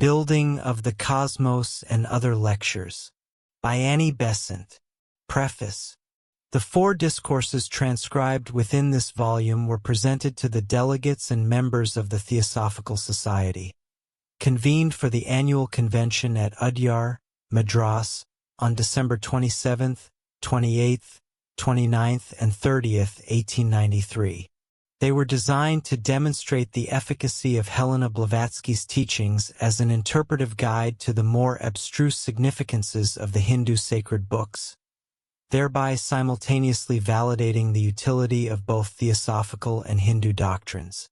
Building of the Cosmos and Other Lectures by Annie Besant. Preface. The 4 discourses transcribed within this volume were presented to the delegates and members of the Theosophical Society, convened for the annual convention at Udyar, Madras, on December 27th, 28th, 29th, and 30th, 1893. They were designed to demonstrate the efficacy of Helena Blavatsky's teachings as an interpretive guide to the more abstruse significances of the Hindu sacred books, thereby simultaneously validating the utility of both theosophical and Hindu doctrines.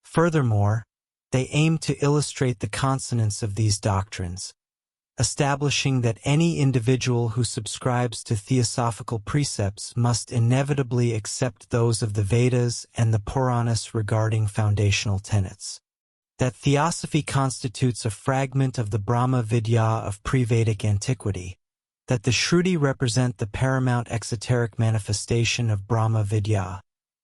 Furthermore, they aim to illustrate the consonance of these doctrines, establishing that any individual who subscribes to theosophical precepts must inevitably accept those of the Vedas and the Puranas regarding foundational tenets. That theosophy constitutes a fragment of the Brahma Vidya of pre-Vedic antiquity, that the Shruti represent the paramount exoteric manifestation of Brahma Vidya,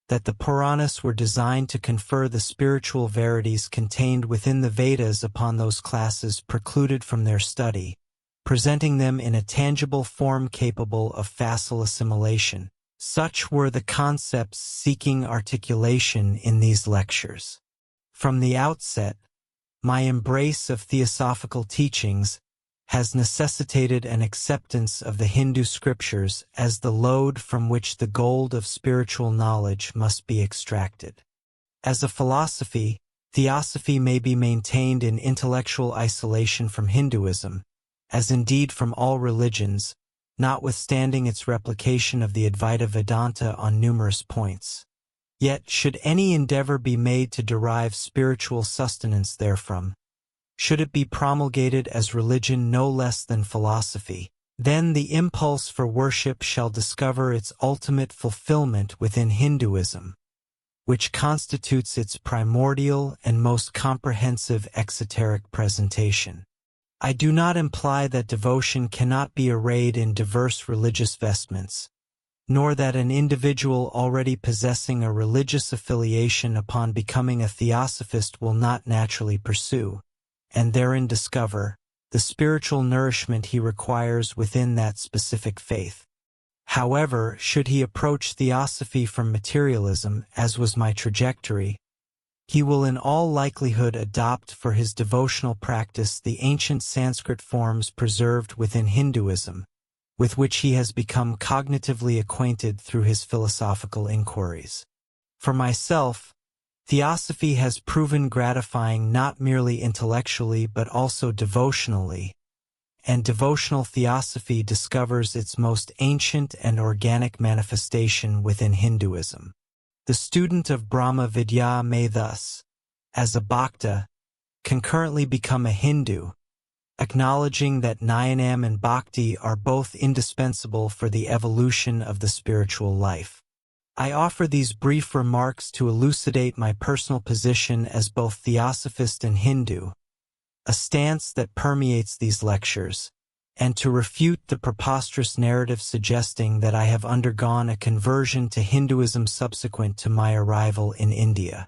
that the Puranas were designed to confer the spiritual verities contained within the Vedas upon those classes precluded from their study, presenting them in a tangible form capable of facile assimilation. Such were the concepts seeking articulation in these lectures. From the outset, my embrace of theosophical teachings has necessitated an acceptance of the Hindu scriptures as the lode from which the gold of spiritual knowledge must be extracted. As a philosophy, theosophy may be maintained in intellectual isolation from Hinduism, as indeed from all religions, notwithstanding its replication of the Advaita Vedanta on numerous points. Yet, should any endeavor be made to derive spiritual sustenance therefrom, should it be promulgated as religion no less than philosophy, then the impulse for worship shall discover its ultimate fulfillment within Hinduism, which constitutes its primordial and most comprehensive exoteric presentation. I do not imply that devotion cannot be arrayed in diverse religious vestments, nor that an individual already possessing a religious affiliation upon becoming a theosophist will not naturally pursue, and therein discover, the spiritual nourishment he requires within that specific faith. However, should he approach theosophy from materialism, as was my trajectory, he will in all likelihood adopt for his devotional practice the ancient Sanskrit forms preserved within Hinduism, with which he has become cognitively acquainted through his philosophical inquiries. For myself, theosophy has proven gratifying not merely intellectually but also devotionally, and devotional theosophy discovers its most ancient and organic manifestation within Hinduism. The student of Brahma Vidya may thus, as a bhakta, concurrently become a Hindu, acknowledging that Jnanam and bhakti are both indispensable for the evolution of the spiritual life. I offer these brief remarks to elucidate my personal position as both theosophist and Hindu, a stance that permeates these lectures, and to refute the preposterous narrative suggesting that I have undergone a conversion to Hinduism subsequent to my arrival in India.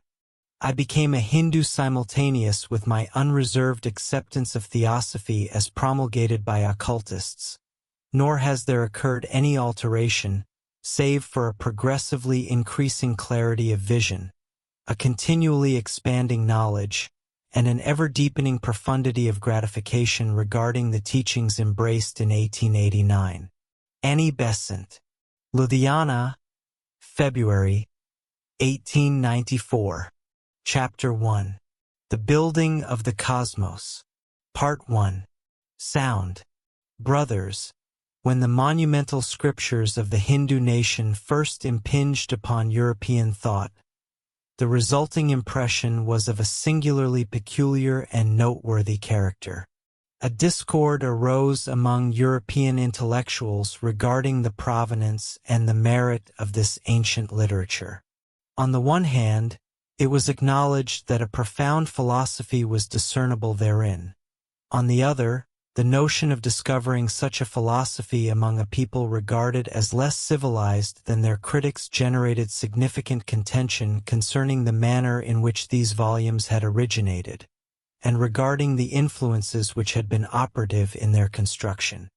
I became a Hindu simultaneous with my unreserved acceptance of theosophy as promulgated by occultists, nor has there occurred any alteration, save for a progressively increasing clarity of vision, a continually expanding knowledge, and an ever-deepening profundity of gratification regarding the teachings embraced in 1889. Annie Besant. Ludhiana, February, 1894. Chapter 1. The Building of the Cosmos. Part 1. Sound. Brothers, when the monumental scriptures of the Hindu nation first impinged upon European thought, the resulting impression was of a singularly peculiar and noteworthy character. A discord arose among European intellectuals regarding the provenance and the merit of this ancient literature. On the one hand, it was acknowledged that a profound philosophy was discernible therein. On the other, the notion of discovering such a philosophy among a people regarded as less civilized than their critics generated significant contention concerning the manner in which these volumes had originated, and regarding the influences which had been operative in their construction.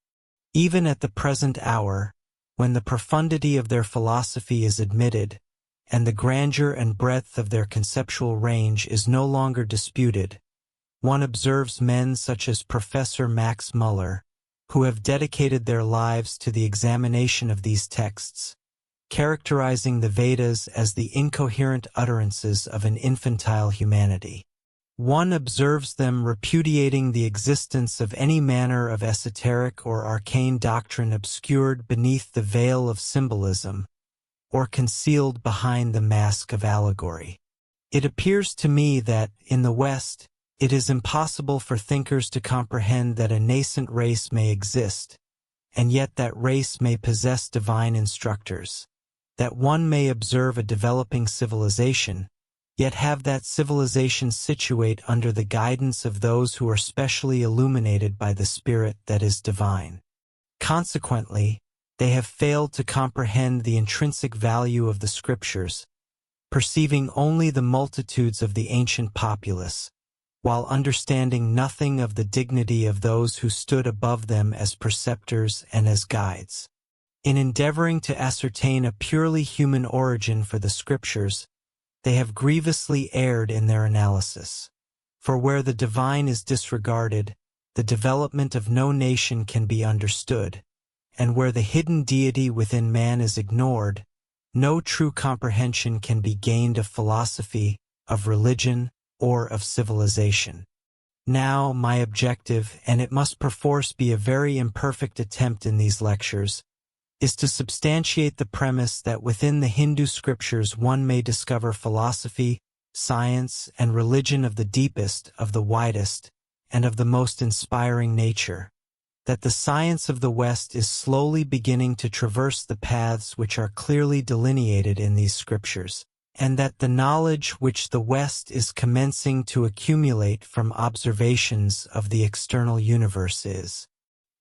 Even at the present hour, when the profundity of their philosophy is admitted, and the grandeur and breadth of their conceptual range is no longer disputed, one observes men such as Professor Max Muller, who have dedicated their lives to the examination of these texts, characterizing the Vedas as the incoherent utterances of an infantile humanity. One observes them repudiating the existence of any manner of esoteric or arcane doctrine obscured beneath the veil of symbolism, or concealed behind the mask of allegory. It appears to me that, in the West, it is impossible for thinkers to comprehend that a nascent race may exist, and yet that race may possess divine instructors, that one may observe a developing civilization, yet have that civilization situate under the guidance of those who are specially illuminated by the Spirit that is divine. Consequently, they have failed to comprehend the intrinsic value of the Scriptures, perceiving only the multitudes of the ancient populace, while understanding nothing of the dignity of those who stood above them as preceptors and as guides. In endeavoring to ascertain a purely human origin for the Scriptures, they have grievously erred in their analysis. For where the divine is disregarded, the development of no nation can be understood, and where the hidden deity within man is ignored, no true comprehension can be gained of philosophy, of religion, or of civilization. Now, my objective, and it must perforce be a very imperfect attempt in these lectures, is to substantiate the premise that within the Hindu scriptures one may discover philosophy, science, and religion of the deepest, of the widest, and of the most inspiring nature, that the science of the West is slowly beginning to traverse the paths which are clearly delineated in these scriptures, and that the knowledge which the West is commencing to accumulate from observations of the external universe is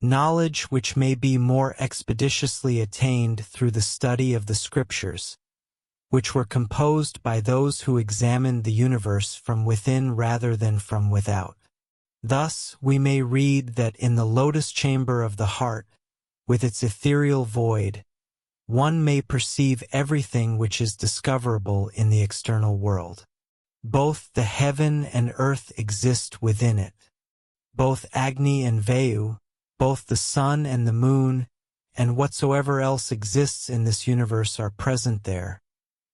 knowledge which may be more expeditiously attained through the study of the Scriptures, which were composed by those who examined the universe from within rather than from without. Thus, we may read that in the lotus chamber of the heart, with its ethereal void, one may perceive everything which is discoverable in the external world. Both the heaven and earth exist within it. Both Agni and Vayu, both the sun and the moon, and whatsoever else exists in this universe are present there,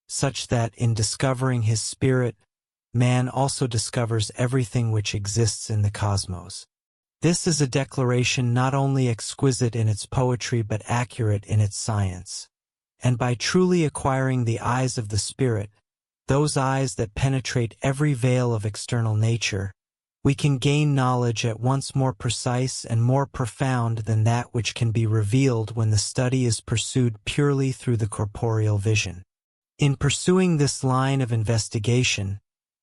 such that in discovering his spirit, man also discovers everything which exists in the cosmos. This is a declaration not only exquisite in its poetry but accurate in its science. And by truly acquiring the eyes of the Spirit, those eyes that penetrate every veil of external nature, we can gain knowledge at once more precise and more profound than that which can be revealed when the study is pursued purely through the corporeal vision. In pursuing this line of investigation,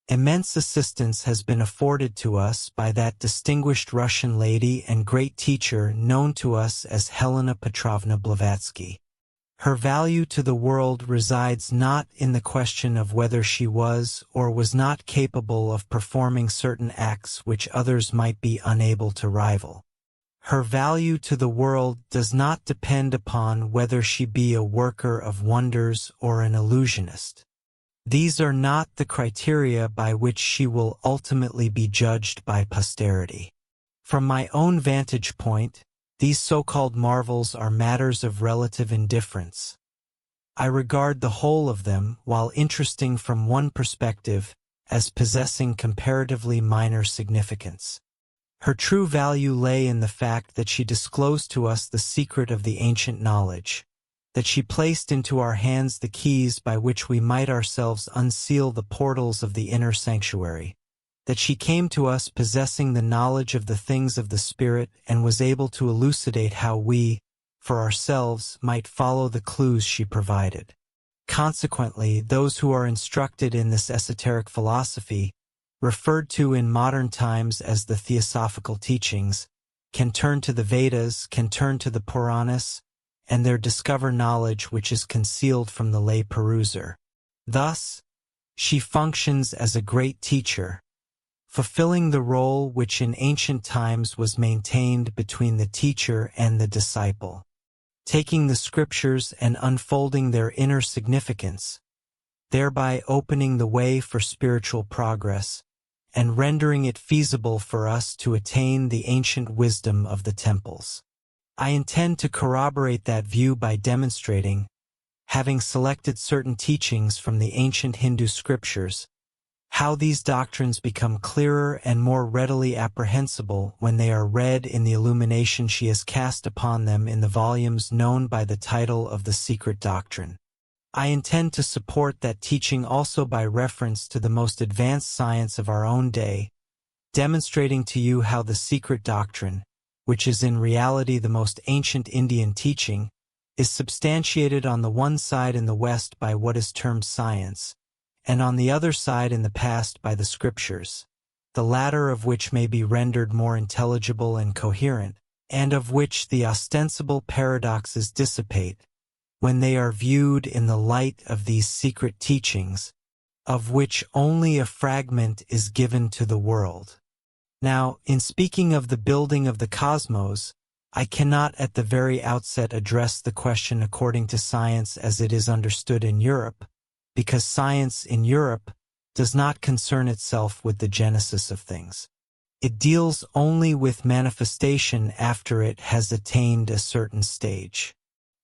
immense assistance has been afforded to us by that distinguished Russian lady and great teacher known to us as Helena Petrovna Blavatsky. Her value to the world resides not in the question of whether she was or was not capable of performing certain acts which others might be unable to rival. Her value to the world does not depend upon whether she be a worker of wonders or an illusionist. These are not the criteria by which she will ultimately be judged by posterity. From my own vantage point, these so-called marvels are matters of relative indifference. I regard the whole of them, while interesting from one perspective, as possessing comparatively minor significance. Her true value lay in the fact that she disclosed to us the secret of the ancient knowledge, that she placed into our hands the keys by which we might ourselves unseal the portals of the inner sanctuary, that she came to us possessing the knowledge of the things of the Spirit and was able to elucidate how we, for ourselves, might follow the clues she provided. Consequently, those who are instructed in this esoteric philosophy, referred to in modern times as the theosophical teachings, can turn to the Vedas, can turn to the Puranas, and there discover knowledge which is concealed from the lay peruser. Thus, she functions as a great teacher, fulfilling the role which in ancient times was maintained between the teacher and the disciple, taking the scriptures and unfolding their inner significance, thereby opening the way for spiritual progress and rendering it feasible for us to attain the ancient wisdom of the temples. I intend to corroborate that view by demonstrating, having selected certain teachings from the ancient Hindu scriptures, how these doctrines become clearer and more readily apprehensible when they are read in the illumination she has cast upon them in the volumes known by the title of the Secret Doctrine. I intend to support that teaching also by reference to the most advanced science of our own day, demonstrating to you how the Secret Doctrine, which is in reality the most ancient Indian teaching, is substantiated on the one side in the West by what is termed science, and on the other side in the past by the scriptures, the latter of which may be rendered more intelligible and coherent, and of which the ostensible paradoxes dissipate, when they are viewed in the light of these secret teachings, of which only a fragment is given to the world. Now, in speaking of the building of the cosmos, I cannot at the very outset address the question according to science as it is understood in Europe, because science in Europe does not concern itself with the genesis of things. It deals only with manifestation after it has attained a certain stage.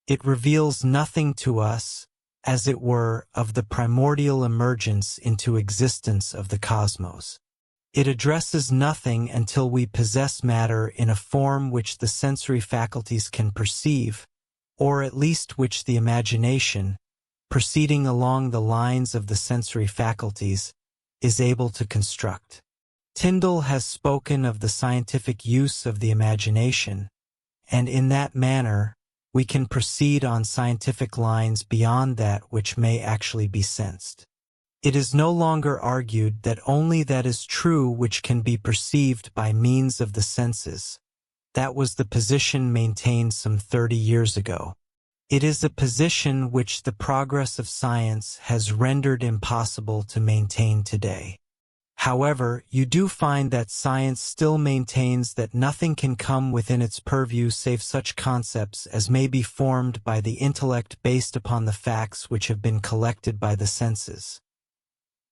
It reveals nothing to us, as it were, of the primordial emergence into existence of the cosmos. It addresses nothing until we possess matter in a form which the sensory faculties can perceive, or at least which the imagination, proceeding along the lines of the sensory faculties, is able to construct. Tyndall has spoken of the scientific use of the imagination, and in that manner we can proceed on scientific lines beyond that which may actually be sensed. It is no longer argued that only that is true which can be perceived by means of the senses. That was the position maintained some 30 years ago. It is a position which the progress of science has rendered impossible to maintain today. However, you do find that science still maintains that nothing can come within its purview save such concepts as may be formed by the intellect based upon the facts which have been collected by the senses.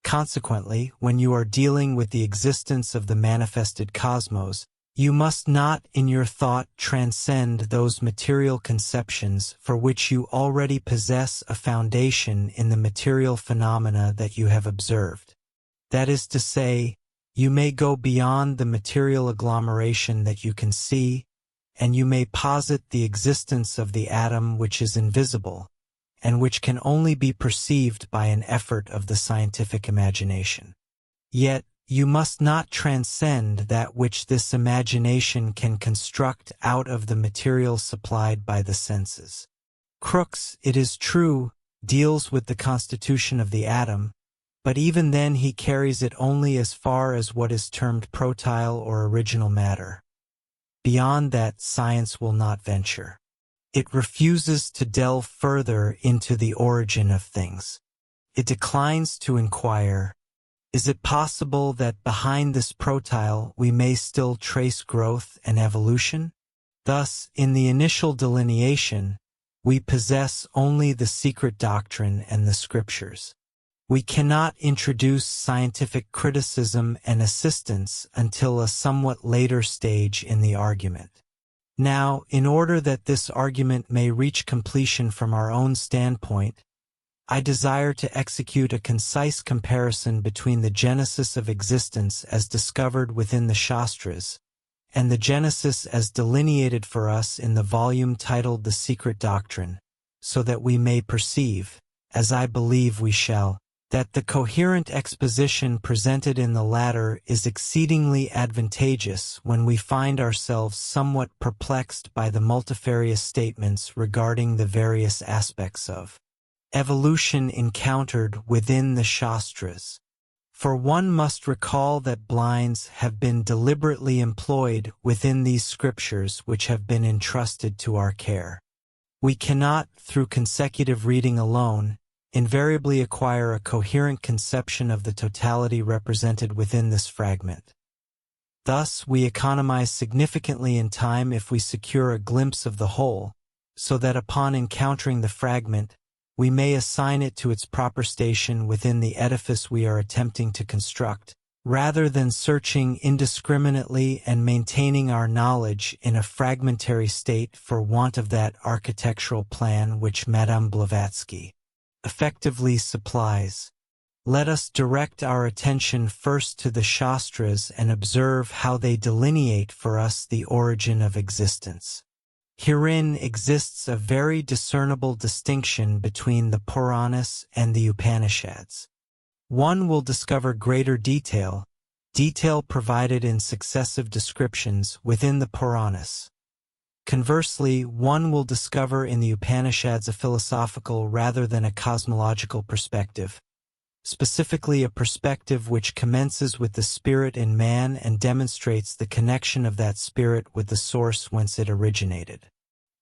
Consequently, when you are dealing with the existence of the manifested cosmos, you must not in your thought transcend those material conceptions for which you already possess a foundation in the material phenomena that you have observed. That is to say, you may go beyond the material agglomeration that you can see, and you may posit the existence of the atom which is invisible, and which can only be perceived by an effort of the scientific imagination. Yet, you must not transcend that which this imagination can construct out of the material supplied by the senses. Crookes, it is true, deals with the constitution of the atom, but even then he carries it only as far as what is termed protyle or original matter. Beyond that, science will not venture. It refuses to delve further into the origin of things. It declines to inquire, is it possible that behind this protyle we may still trace growth and evolution? Thus, in the initial delineation, we possess only the secret doctrine and the scriptures. We cannot introduce scientific criticism and assistance until a somewhat later stage in the argument. Now, in order that this argument may reach completion from our own standpoint, I desire to execute a concise comparison between the genesis of existence as discovered within the Shastras, and the genesis as delineated for us in the volume titled The Secret Doctrine, so that we may perceive, as I believe we shall, that the coherent exposition presented in the latter is exceedingly advantageous when we find ourselves somewhat perplexed by the multifarious statements regarding the various aspects of evolution encountered within the Shastras. For one must recall that blinds have been deliberately employed within these scriptures which have been entrusted to our care. We cannot, through consecutive reading alone, invariably acquire a coherent conception of the totality represented within this fragment. Thus, we economize significantly in time if we secure a glimpse of the whole, so that upon encountering the fragment, we may assign it to its proper station within the edifice we are attempting to construct, rather than searching indiscriminately and maintaining our knowledge in a fragmentary state for want of that architectural plan which Madame Blavatsky effectively supplies. Let us direct our attention first to the Shastras and observe how they delineate for us the origin of existence. Herein exists a very discernible distinction between the Puranas and the Upanishads. One will discover greater detail provided in successive descriptions within the Puranas. Conversely, one will discover in the Upanishads a philosophical rather than a cosmological perspective, specifically a perspective which commences with the spirit in man and demonstrates the connection of that spirit with the source whence it originated.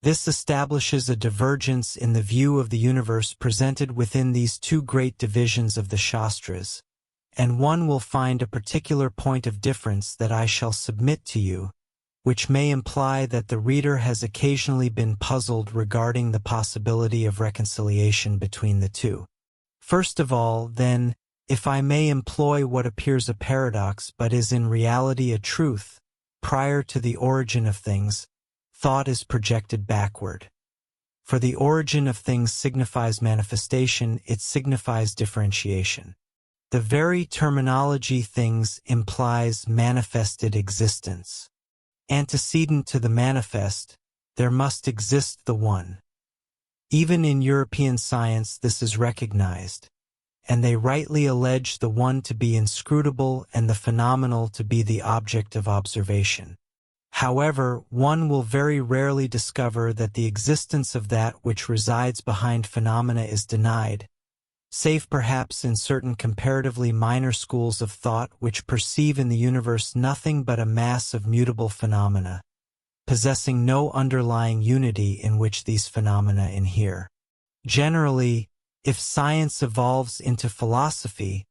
This establishes a divergence in the view of the universe presented within these two great divisions of the Shastras, and one will find a particular point of difference that I shall submit to you, which may imply that the reader has occasionally been puzzled regarding the possibility of reconciliation between the two. First of all, then, if I may employ what appears a paradox but is in reality a truth, prior to the origin of things, thought is projected backward. For the origin of things signifies manifestation, it signifies differentiation. The very terminology things implies manifested existence. Antecedent to the manifest, there must exist the one. Even in European science this is recognized, and they rightly allege the one to be inscrutable and the phenomenal to be the object of observation. However, one will very rarely discover that the existence of that which resides behind phenomena is denied, save perhaps in certain comparatively minor schools of thought which perceive in the universe nothing but a mass of mutable phenomena, possessing no underlying unity in which these phenomena inhere. Generally, if science evolves into philosophy,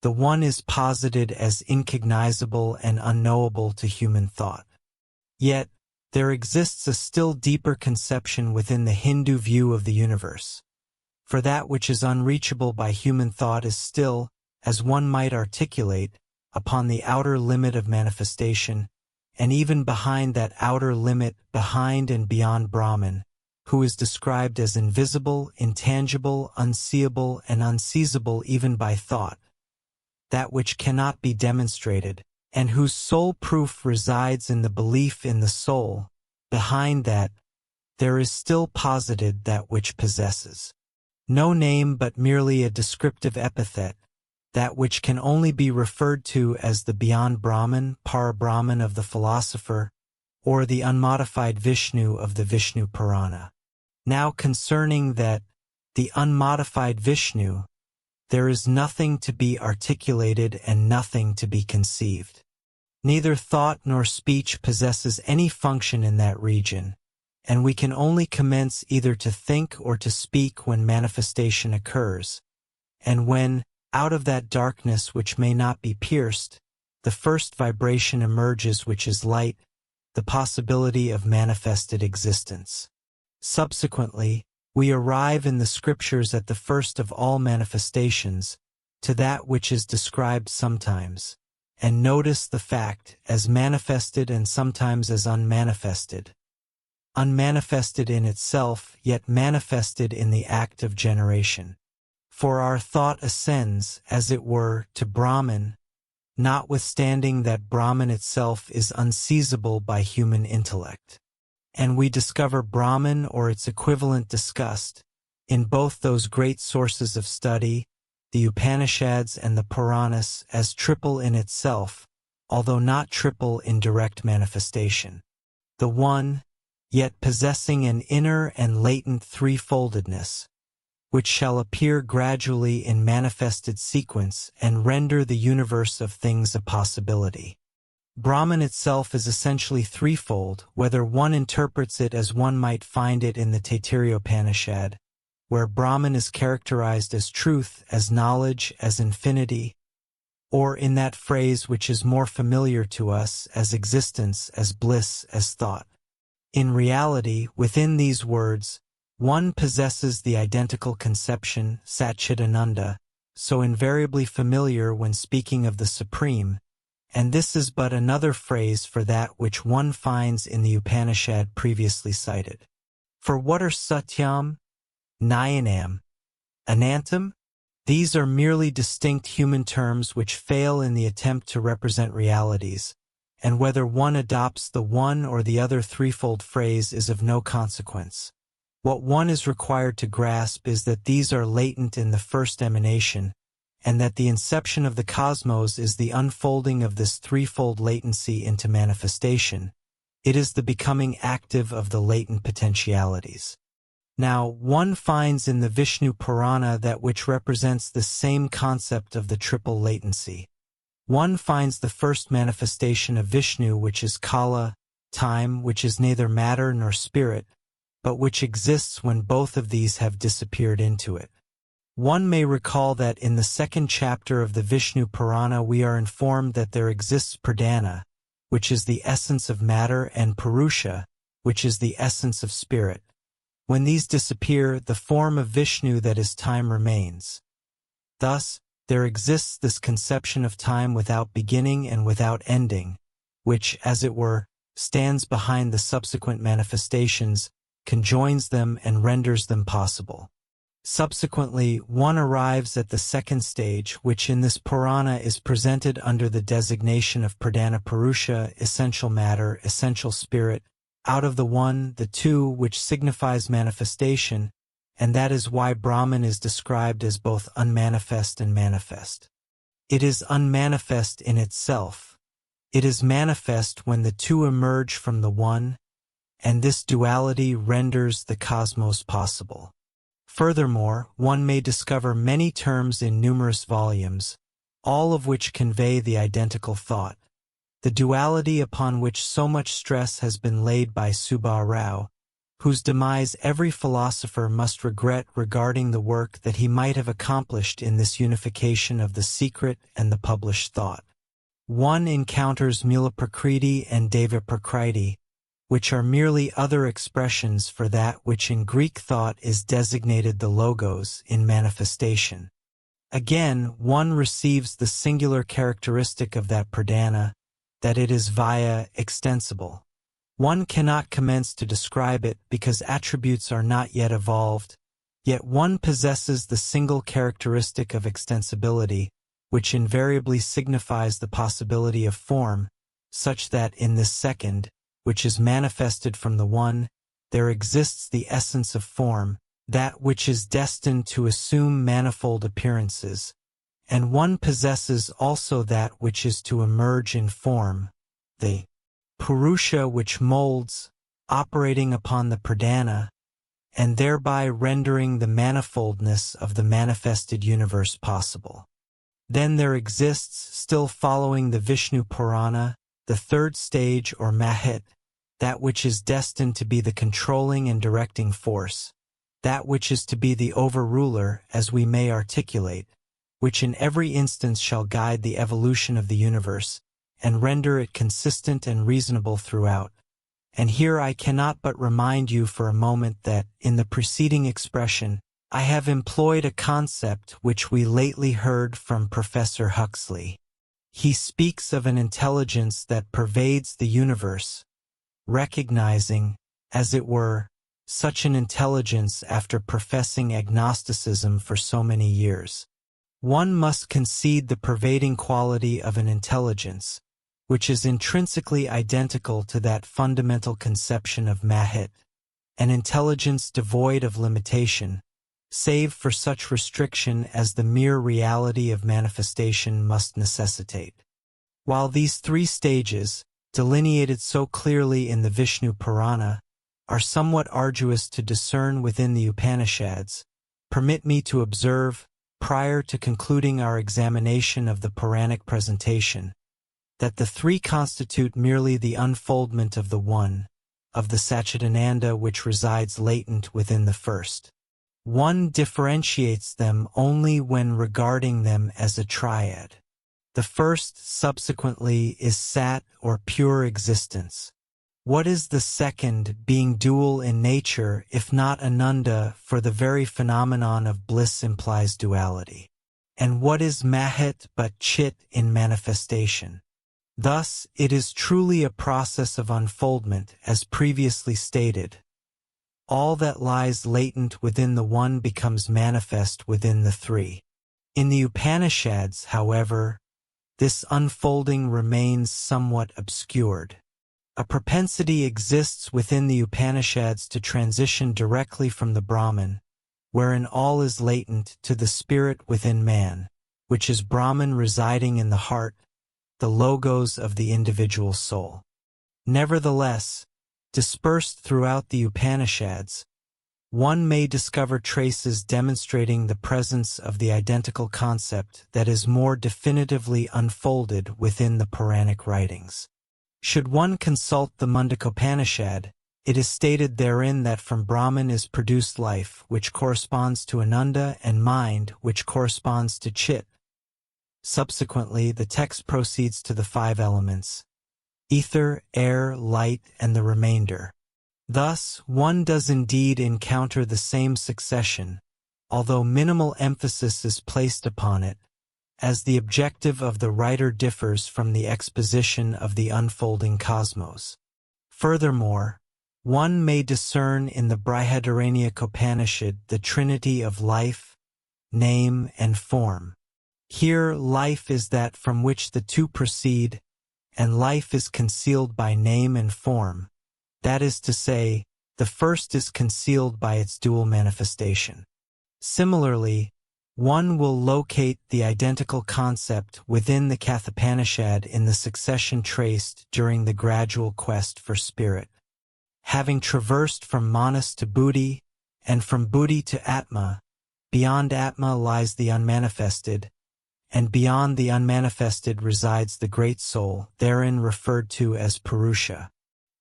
the one is posited as incognizable and unknowable to human thought. Yet, there exists a still deeper conception within the Hindu view of the universe. For that which is unreachable by human thought is still, as one might articulate, upon the outer limit of manifestation, and even behind that outer limit, behind and beyond Brahman, who is described as invisible, intangible, unseeable, and unseizable even by thought, that which cannot be demonstrated, and whose sole proof resides in the belief in the soul, behind that, there is still posited that which possesses no name but merely a descriptive epithet, that which can only be referred to as the beyond Brahman, Para-Brahman of the philosopher, or the unmodified Vishnu of the Vishnu Purana. Now concerning that, the unmodified Vishnu, there is nothing to be articulated and nothing to be conceived. Neither thought nor speech possesses any function in that region, and we can only commence either to think or to speak when manifestation occurs, and when, out of that darkness which may not be pierced, the first vibration emerges which is light, the possibility of manifested existence. Subsequently, we arrive in the scriptures at the first of all manifestations, to that which is described sometimes, and notice the fact as manifested and sometimes as unmanifested. Unmanifested in itself, yet manifested in the act of generation. For our thought ascends, as it were, to Brahman, notwithstanding that Brahman itself is unseizable by human intellect. And we discover Brahman or its equivalent discussed in both those great sources of study, the Upanishads and the Puranas, as triple in itself, although not triple in direct manifestation. The one, yet possessing an inner and latent threefoldedness, which shall appear gradually in manifested sequence and render the universe of things a possibility. Brahman itself is essentially threefold, whether one interprets it as one might find it in the Taittiriyopanishad, where Brahman is characterized as truth, as knowledge, as infinity, or in that phrase which is more familiar to us, as existence, as bliss, as thought. In reality, within these words, one possesses the identical conception, Satchidananda, so invariably familiar when speaking of the Supreme, and this is but another phrase for that which one finds in the Upanishad previously cited. For what are Satyam, Nyanam, Anantam? These are merely distinct human terms which fail in the attempt to represent realities, and whether one adopts the one or the other threefold phrase is of no consequence. What one is required to grasp is that these are latent in the first emanation, and that the inception of the cosmos is the unfolding of this threefold latency into manifestation. It is the becoming active of the latent potentialities. Now, one finds in the Vishnu Purana that which represents the same concept of the triple latency. One finds the first manifestation of Vishnu, which is Kala, time, which is neither matter nor spirit, but which exists when both of these have disappeared into it. One may recall that in the second chapter of the Vishnu Purana we are informed that there exists Pradhana, which is the essence of matter, and Purusha, which is the essence of spirit. When these disappear, the form of Vishnu, that is time, remains. Thus, there exists this conception of time without beginning and without ending, which, as it were, stands behind the subsequent manifestations, conjoins them and renders them possible. Subsequently, one arrives at the second stage, which in this Purana is presented under the designation of Pradhana Purusha, essential matter, essential spirit, out of the one, the two, which signifies manifestation, and that is why Brahman is described as both unmanifest and manifest. It is unmanifest in itself. It is manifest when the two emerge from the one, and this duality renders the cosmos possible. Furthermore, one may discover many terms in numerous volumes, all of which convey the identical thought. The duality upon which so much stress has been laid by Subha Rao, whose demise every philosopher must regret regarding the work that he might have accomplished in this unification of the secret and the published thought. One encounters Mula Prakriti and Deva Prakriti, which are merely other expressions for that which in Greek thought is designated the logos in manifestation. Again, one receives the singular characteristic of that pradhana, that it is via extensible. One cannot commence to describe it because attributes are not yet evolved, yet one possesses the single characteristic of extensibility, which invariably signifies the possibility of form, such that in this second, which is manifested from the one, there exists the essence of form, that which is destined to assume manifold appearances, and one possesses also that which is to emerge in form, the Purusha which molds, operating upon the Pradhana, and thereby rendering the manifoldness of the manifested universe possible. Then there exists, still following the Vishnu Purana, the third stage or Mahit, that which is destined to be the controlling and directing force, that which is to be the overruler, as we may articulate, which in every instance shall guide the evolution of the universe, and render it consistent and reasonable throughout. And here I cannot but remind you for a moment that, in the preceding expression, I have employed a concept which we lately heard from Professor Huxley. He speaks of an intelligence that pervades the universe, recognizing, as it were, such an intelligence after professing agnosticism for so many years. One must concede the pervading quality of an intelligence, which is intrinsically identical to that fundamental conception of Mahit, an intelligence devoid of limitation, save for such restriction as the mere reality of manifestation must necessitate. While these three stages, delineated so clearly in the Vishnu Purana, are somewhat arduous to discern within the Upanishads, permit me to observe, prior to concluding our examination of the Puranic presentation, that the three constitute merely the unfoldment of the one, of the Satchidananda which resides latent within the first. One differentiates them only when regarding them as a triad. The first, subsequently, is Sat, or pure existence. What is the second, being dual in nature, if not Ananda, for the very phenomenon of bliss implies duality? And what is Mahat but Chit in manifestation? Thus, it is truly a process of unfoldment, as previously stated. All that lies latent within the one becomes manifest within the three. In the Upanishads, however, this unfolding remains somewhat obscured. A propensity exists within the Upanishads to transition directly from the Brahman, wherein all is latent, to the spirit within man, which is Brahman residing in the heart, the logos of the individual soul. Nevertheless, dispersed throughout the Upanishads, one may discover traces demonstrating the presence of the identical concept that is more definitively unfolded within the Puranic writings. Should one consult the Mundakopanishad, it is stated therein that from Brahman is produced life, which corresponds to Ananda, and mind, which corresponds to Chit. Subsequently, the text proceeds to the 5 elements: ether, air, light, and the remainder. Thus, one does indeed encounter the same succession, although minimal emphasis is placed upon it, as the objective of the writer differs from the exposition of the unfolding cosmos. Furthermore, one may discern in the Brihadaranyaka the trinity of life, name, and form. Here, life is that from which the two proceed, and life is concealed by name and form. That is to say, the first is concealed by its dual manifestation. Similarly, one will locate the identical concept within the Kathopanishad in the succession traced during the gradual quest for spirit. Having traversed from Manas to Buddhi, and from Buddhi to Atma, beyond Atma lies the unmanifested, and beyond the unmanifested resides the Great Soul, therein referred to as Purusha.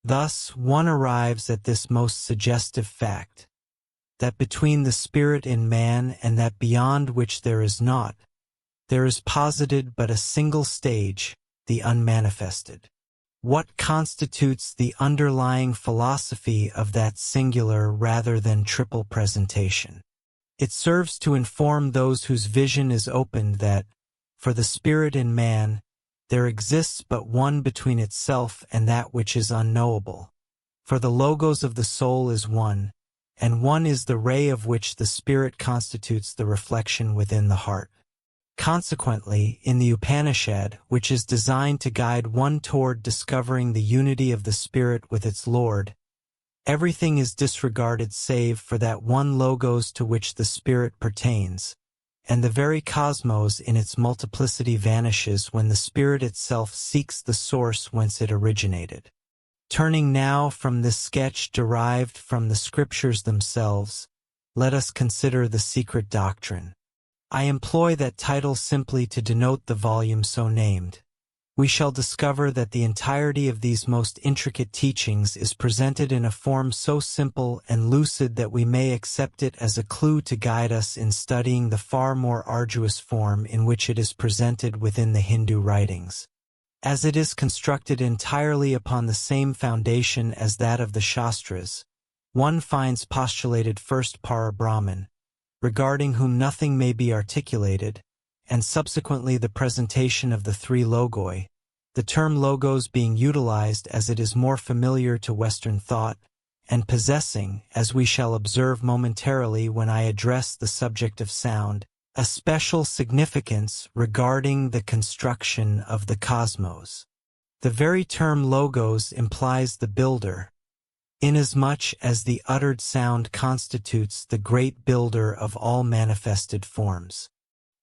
Thus, one arrives at this most suggestive fact, that between the spirit in man and that beyond which there is naught, there is posited but a single stage, the unmanifested. What constitutes the underlying philosophy of that singular rather than triple presentation? It serves to inform those whose vision is opened that, for the spirit in man, there exists but one between itself and that which is unknowable. For the logos of the soul is one, and one is the ray of which the spirit constitutes the reflection within the heart. Consequently, in the Upanishad, which is designed to guide one toward discovering the unity of the spirit with its Lord, everything is disregarded save for that one logos to which the spirit pertains, and the very cosmos in its multiplicity vanishes when the spirit itself seeks the source whence it originated. Turning now from this sketch derived from the scriptures themselves, let us consider the secret doctrine. I employ that title simply to denote the volume so named. We shall discover that the entirety of these most intricate teachings is presented in a form so simple and lucid that we may accept it as a clue to guide us in studying the far more arduous form in which it is presented within the Hindu writings. As it is constructed entirely upon the same foundation as that of the Shastras, one finds postulated first Para-Brahman, regarding whom nothing may be articulated, and subsequently the presentation of the 3 logoi, the term logos being utilized as it is more familiar to Western thought, and possessing, as we shall observe momentarily when I address the subject of sound, a special significance regarding the construction of the cosmos. The very term logos implies the builder, inasmuch as the uttered sound constitutes the great builder of all manifested forms.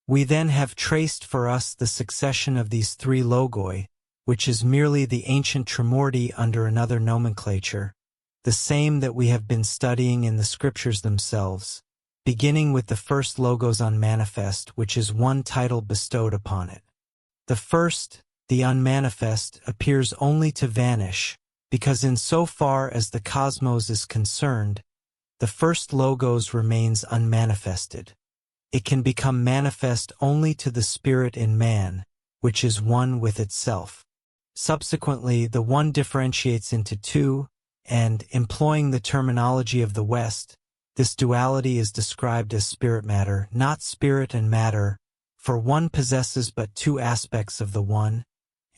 We then have traced for us the succession of these 3 logoi, which is merely the ancient Trimurti under another nomenclature, the same that we have been studying in the scriptures themselves, beginning with the first logos unmanifest, which is one title bestowed upon it. The first, the unmanifest, appears only to vanish, because in so far as the cosmos is concerned, the first logos remains unmanifested. It can become manifest only to the spirit in man, which is one with itself. Subsequently, the one differentiates into two, and, employing the terminology of the West, this duality is described as spirit-matter, not spirit and matter, for one possesses but two aspects of the one,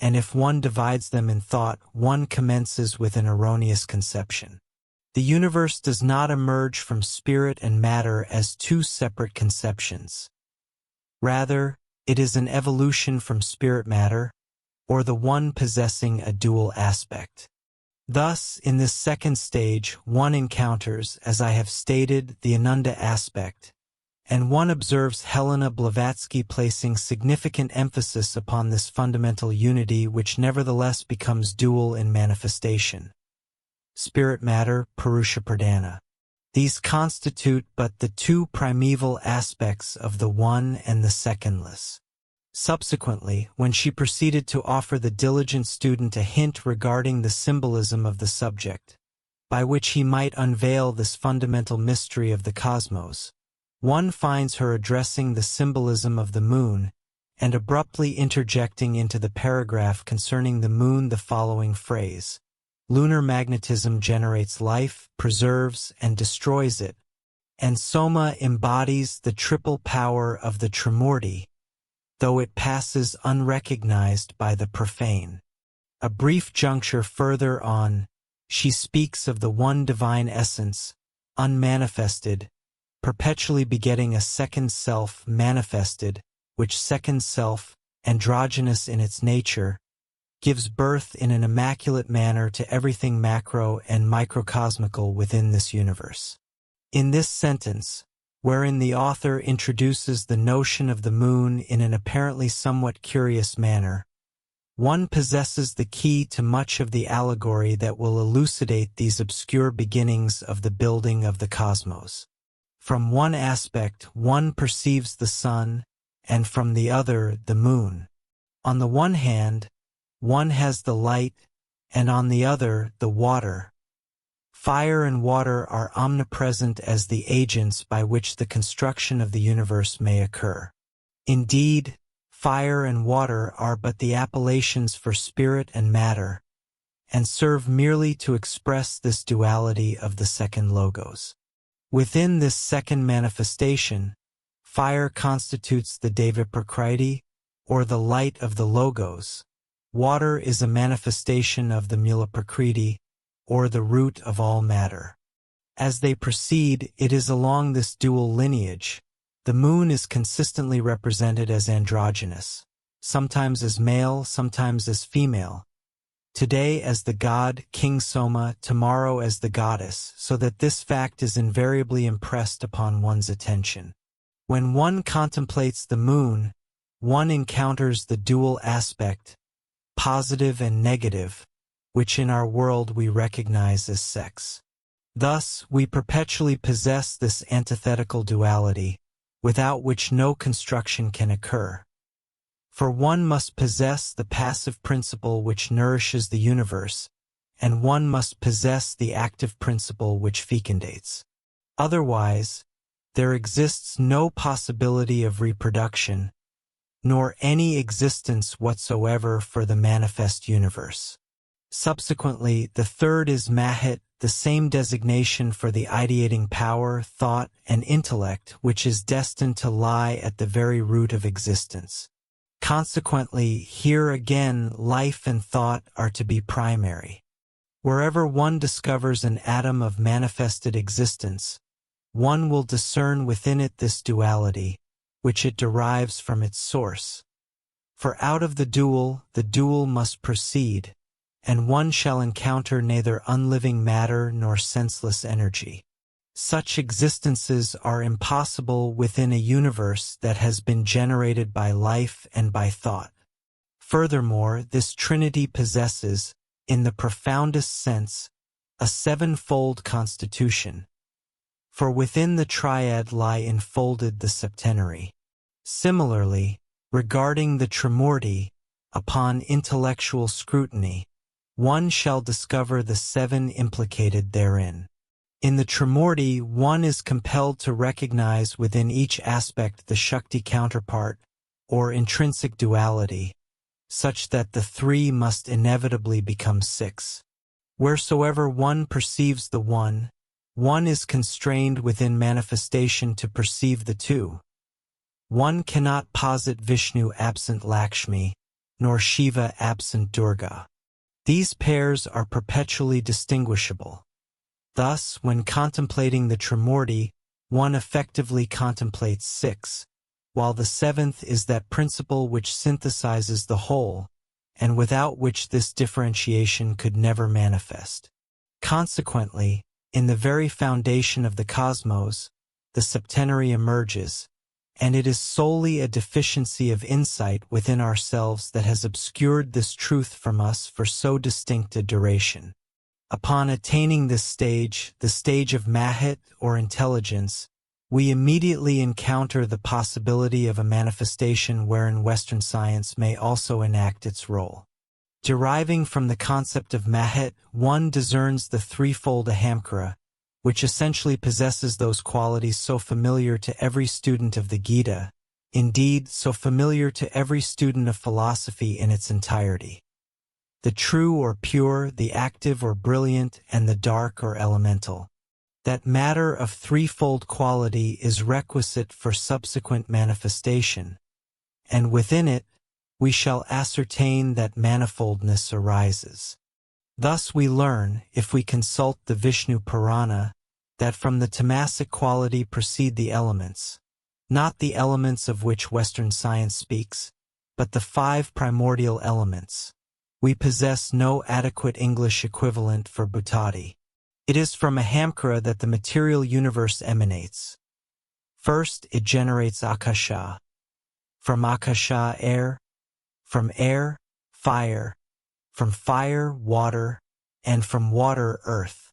and if one divides them in thought, one commences with an erroneous conception. The universe does not emerge from spirit and matter as two separate conceptions. Rather, it is an evolution from spirit-matter, or the one possessing a dual aspect. Thus, in this second stage, one encounters, as I have stated, the Ananda aspect, and one observes Helena Blavatsky placing significant emphasis upon this fundamental unity which nevertheless becomes dual in manifestation. Spirit-matter, Purusha Pradhana. These constitute but the two primeval aspects of the one and the secondless. Subsequently, when she proceeded to offer the diligent student a hint regarding the symbolism of the subject, by which he might unveil this fundamental mystery of the cosmos, one finds her addressing the symbolism of the moon and abruptly interjecting into the paragraph concerning the moon the following phrase: lunar magnetism generates life, preserves, and destroys it, and Soma embodies the triple power of the Trimurti, though it passes unrecognized by the profane. A brief juncture further on, she speaks of the one divine essence, unmanifested, perpetually begetting a second self manifested, which second self, androgynous in its nature, gives birth in an immaculate manner to everything macro and microcosmical within this universe. In this sentence, wherein the author introduces the notion of the moon in an apparently somewhat curious manner, one possesses the key to much of the allegory that will elucidate these obscure beginnings of the building of the cosmos. From one aspect, one perceives the sun, and from the other, the moon. On the one hand, one has the light, and on the other, the water. Fire and water are omnipresent as the agents by which the construction of the universe may occur. Indeed, fire and water are but the appellations for spirit and matter, and serve merely to express this duality of the second logos. Within this second manifestation, fire constitutes the Deva Prakriti, or the light of the logos. Water is a manifestation of the Mula Prakriti, or the root of all matter. As they proceed, it is along this dual lineage. The moon is consistently represented as androgynous, sometimes as male, sometimes as female. Today as the god, King Soma, tomorrow as the goddess, so that this fact is invariably impressed upon one's attention. When one contemplates the moon, one encounters the dual aspect, positive and negative, which in our world we recognize as sex. Thus, we perpetually possess this antithetical duality, without which no construction can occur. For one must possess the passive principle which nourishes the universe, and one must possess the active principle which fecundates. Otherwise, there exists no possibility of reproduction, nor any existence whatsoever for the manifest universe. Subsequently, the third is Mahit, the same designation for the ideating power, thought, and intellect which is destined to lie at the very root of existence. Consequently, here again life and thought are to be primary. Wherever one discovers an atom of manifested existence, one will discern within it this duality, which it derives from its source. For out of the dual must proceed, and one shall encounter neither unliving matter nor senseless energy. Such existences are impossible within a universe that has been generated by life and by thought. Furthermore, this trinity possesses, in the profoundest sense, a sevenfold constitution, for within the triad lie enfolded the septenary. Similarly, regarding the Trimurti, upon intellectual scrutiny, one shall discover the seven implicated therein. In the Trimurti, one is compelled to recognize within each aspect the Shakti counterpart, or intrinsic duality, such that the three must inevitably become six. Wheresoever one perceives the one is constrained within manifestation to perceive the two. One cannot posit Vishnu absent Lakshmi, nor Shiva absent Durga. These pairs are perpetually distinguishable. Thus, when contemplating the Trimurti, one effectively contemplates six, while the seventh is that principle which synthesizes the whole, and without which this differentiation could never manifest. Consequently, in the very foundation of the cosmos, the septenary emerges, and it is solely a deficiency of insight within ourselves that has obscured this truth from us for so distinct a duration. Upon attaining this stage, the stage of Mahit or intelligence, we immediately encounter the possibility of a manifestation wherein Western science may also enact its role. Deriving from the concept of Mahit, one discerns the threefold Ahamkara, which essentially possesses those qualities so familiar to every student of the Gita, indeed so familiar to every student of philosophy in its entirety. The true or pure, the active or brilliant, and the dark or elemental. That matter of threefold quality is requisite for subsequent manifestation, and within it we shall ascertain that manifoldness arises. Thus we learn, if we consult the Vishnu Purana, that from the tamasic quality proceed the elements, not the elements of which Western science speaks, but the 5 primordial elements. We possess no adequate English equivalent for bhutati. It is from Ahamkara that the material universe emanates. First, it generates Akasha. From Akasha, air. From air, fire. From fire, water. And from water, earth.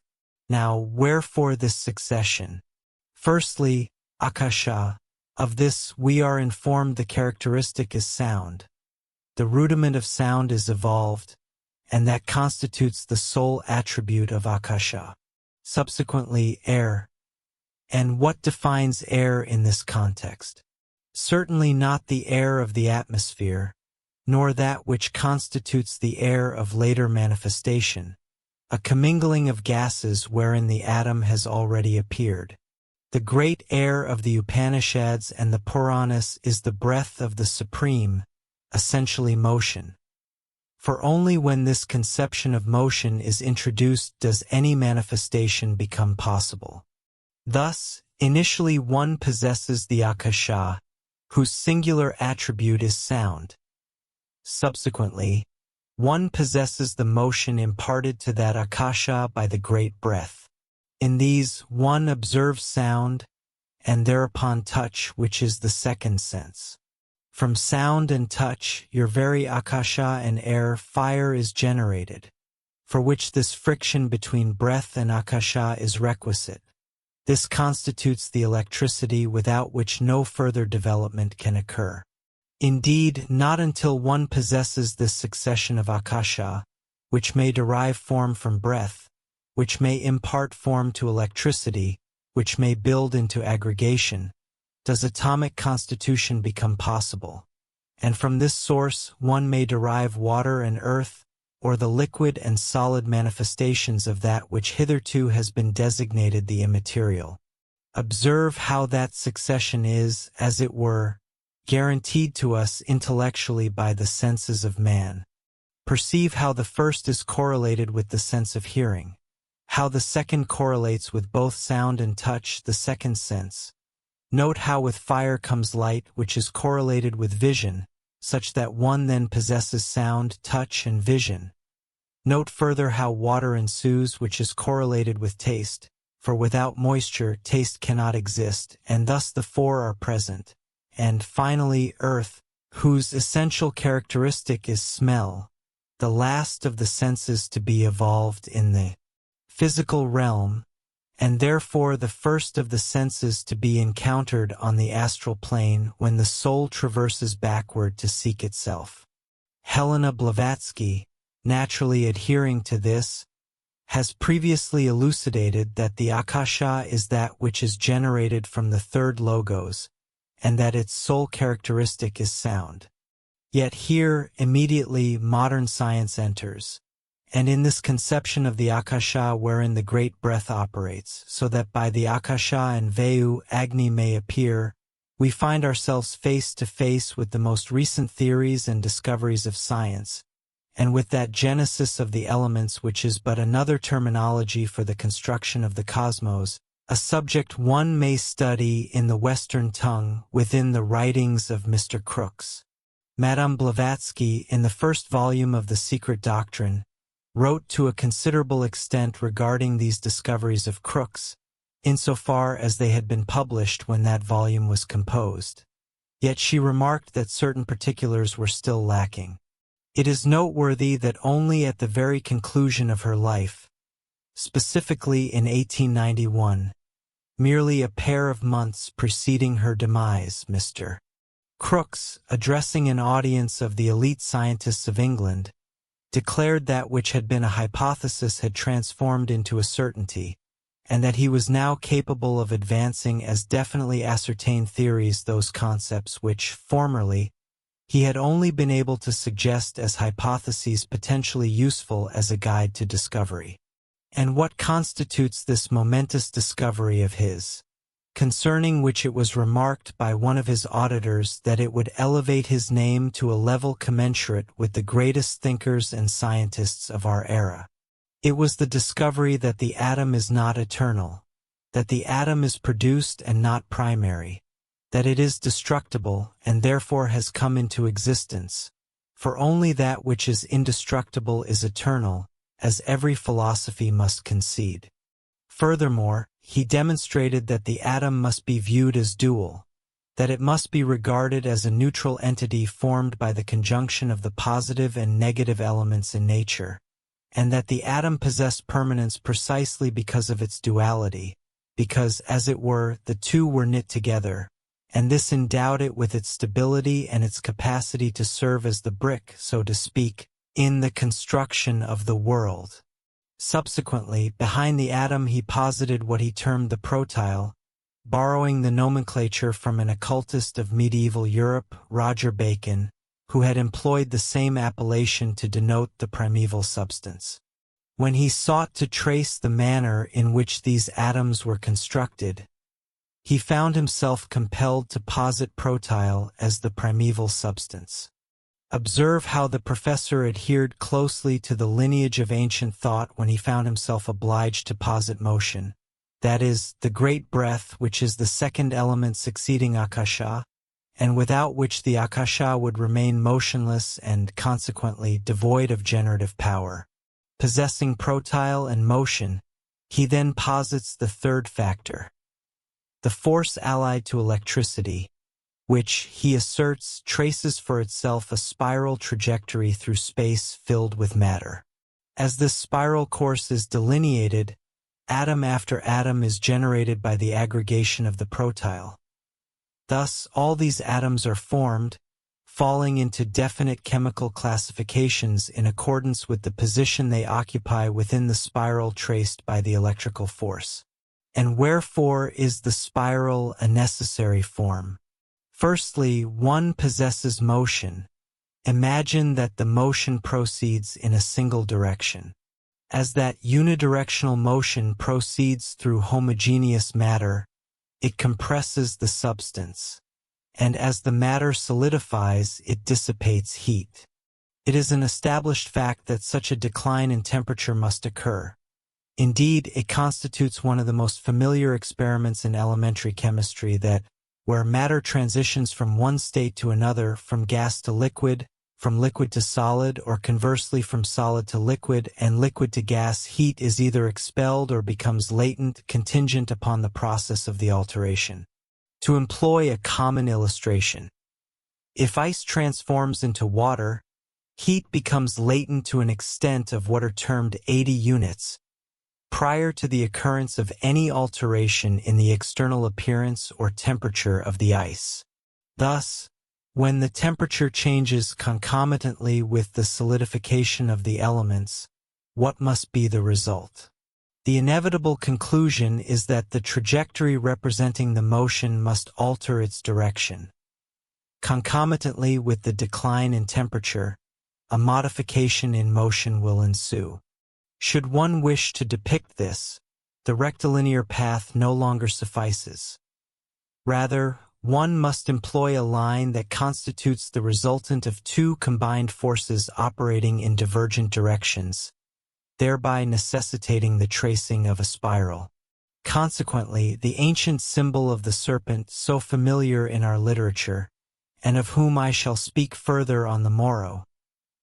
Now, wherefore this succession? Firstly, Akasha. Of this we are informed the characteristic is sound. The rudiment of sound is evolved, and that constitutes the sole attribute of Akasha. Subsequently, air. And what defines air in this context? Certainly not the air of the atmosphere, nor that which constitutes the air of later manifestation, a commingling of gases wherein the atom has already appeared. The great air of the Upanishads and the Puranas is the breath of the Supreme, essentially motion. For only when this conception of motion is introduced does any manifestation become possible. Thus, initially one possesses the Akasha, whose singular attribute is sound. Subsequently, one possesses the motion imparted to that Akasha by the great breath. In these, one observes sound, and thereupon touch, which is the second sense. From sound and touch, your very Akasha and air, fire is generated, for which this friction between breath and Akasha is requisite. This constitutes the electricity without which no further development can occur. Indeed, not until one possesses this succession of Akasha, which may derive form from breath, which may impart form to electricity, which may build into aggregation, does atomic constitution become possible. And from this source one may derive water and earth, or the liquid and solid manifestations of that which hitherto has been designated the immaterial. Observe how that succession is, as it were, guaranteed to us intellectually by the senses of man. Perceive how the first is correlated with the sense of hearing, how the second correlates with both sound and touch, the second sense. Note how with fire comes light, which is correlated with vision, such that one then possesses sound, touch, and vision. Note further how water ensues, which is correlated with taste, for without moisture taste cannot exist, and thus the 4 are present. And finally, earth, whose essential characteristic is smell, the last of the senses to be evolved in the physical realm, and therefore the first of the senses to be encountered on the astral plane when the soul traverses backward to seek itself. Helena Blavatsky, naturally adhering to this, has previously elucidated that the akasha is that which is generated from the third logos, and that its sole characteristic is sound. Yet here, immediately, modern science enters, and in this conception of the akasha wherein the great breath operates, so that by the akasha and vayu agni may appear, we find ourselves face to face with the most recent theories and discoveries of science, and with that genesis of the elements which is but another terminology for the construction of the cosmos, a subject one may study in the Western tongue within the writings of Mr. Crookes. Madame Blavatsky, in the first volume of The Secret Doctrine, wrote to a considerable extent regarding these discoveries of Crookes, insofar as they had been published when that volume was composed. Yet she remarked that certain particulars were still lacking. It is noteworthy that only at the very conclusion of her life, specifically in 1891, merely a pair of months preceding her demise, Mr. Crookes, addressing an audience of the elite scientists of England, declared that which had been a hypothesis had transformed into a certainty, and that he was now capable of advancing as definitely ascertained theories those concepts which, formerly, he had only been able to suggest as hypotheses potentially useful as a guide to discovery. And what constitutes this momentous discovery of his, concerning which it was remarked by one of his auditors that it would elevate his name to a level commensurate with the greatest thinkers and scientists of our era? It was the discovery that the atom is not eternal, that the atom is produced and not primary, that it is destructible and therefore has come into existence, for only that which is indestructible is eternal, as every philosophy must concede. Furthermore, he demonstrated that the atom must be viewed as dual, that it must be regarded as a neutral entity formed by the conjunction of the positive and negative elements in nature, and that the atom possessed permanence precisely because of its duality, because, as it were, the two were knit together, and this endowed it with its stability and its capacity to serve as the brick, so to speak, in the construction of the world. Subsequently, behind the atom he posited what he termed the protyle, borrowing the nomenclature from an occultist of medieval Europe, Roger Bacon, who had employed the same appellation to denote the primeval substance. When he sought to trace the manner in which these atoms were constructed, he found himself compelled to posit protyle as the primeval substance. Observe how the professor adhered closely to the lineage of ancient thought when he found himself obliged to posit motion, that is, the great breath which is the second element succeeding akasha, and without which the akasha would remain motionless and, consequently, devoid of generative power. Possessing protyle and motion, he then posits the third factor, the force allied to electricity, which, he asserts, traces for itself a spiral trajectory through space filled with matter. As this spiral course is delineated, atom after atom is generated by the aggregation of the protyle. Thus, all these atoms are formed, falling into definite chemical classifications in accordance with the position they occupy within the spiral traced by the electrical force. And wherefore is the spiral a necessary form? Firstly, one possesses motion. Imagine that the motion proceeds in a single direction. As that unidirectional motion proceeds through homogeneous matter, it compresses the substance, and as the matter solidifies, it dissipates heat. It is an established fact that such a decline in temperature must occur. Indeed, it constitutes one of the most familiar experiments in elementary chemistry that, where matter transitions from one state to another, from gas to liquid, from liquid to solid, or conversely from solid to liquid and liquid to gas, heat is either expelled or becomes latent, contingent upon the process of the alteration. To employ a common illustration, if ice transforms into water, heat becomes latent to an extent of what are termed 80 units, prior to the occurrence of any alteration in the external appearance or temperature of the ice. Thus, when the temperature changes concomitantly with the solidification of the elements, what must be the result? The inevitable conclusion is that the trajectory representing the motion must alter its direction. Concomitantly with the decline in temperature, a modification in motion will ensue. Should one wish to depict this, the rectilinear path no longer suffices. Rather, one must employ a line that constitutes the resultant of two combined forces operating in divergent directions, thereby necessitating the tracing of a spiral. Consequently, the ancient symbol of the serpent, so familiar in our literature, and of whom I shall speak further on the morrow,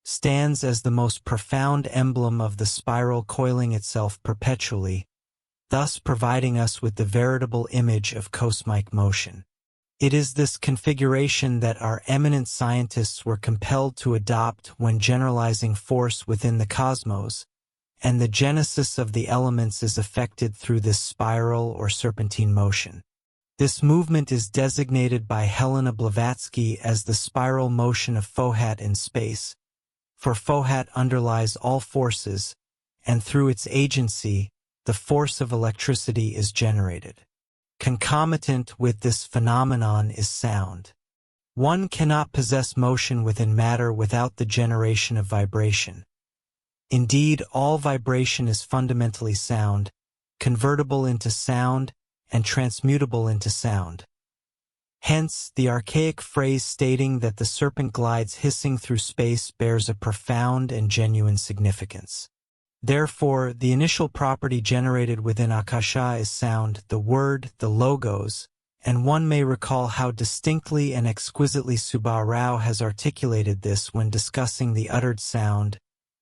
stands as the most profound emblem of the spiral coiling itself perpetually, thus providing us with the veritable image of cosmic motion. It is this configuration that our eminent scientists were compelled to adopt when generalizing force within the cosmos, and the genesis of the elements is effected through this spiral or serpentine motion. This movement is designated by Helena Blavatsky as the spiral motion of Fohat in space, for Fohat underlies all forces, and through its agency, the force of electricity is generated. Concomitant with this phenomenon is sound. One cannot possess motion within matter without the generation of vibration. Indeed, all vibration is fundamentally sound, convertible into sound, and transmutable into sound. Hence, the archaic phrase stating that the serpent glides hissing through space bears a profound and genuine significance. Therefore, the initial property generated within Akasha is sound, the word, the logos, and one may recall how distinctly and exquisitely Subha Rao has articulated this when discussing the uttered sound,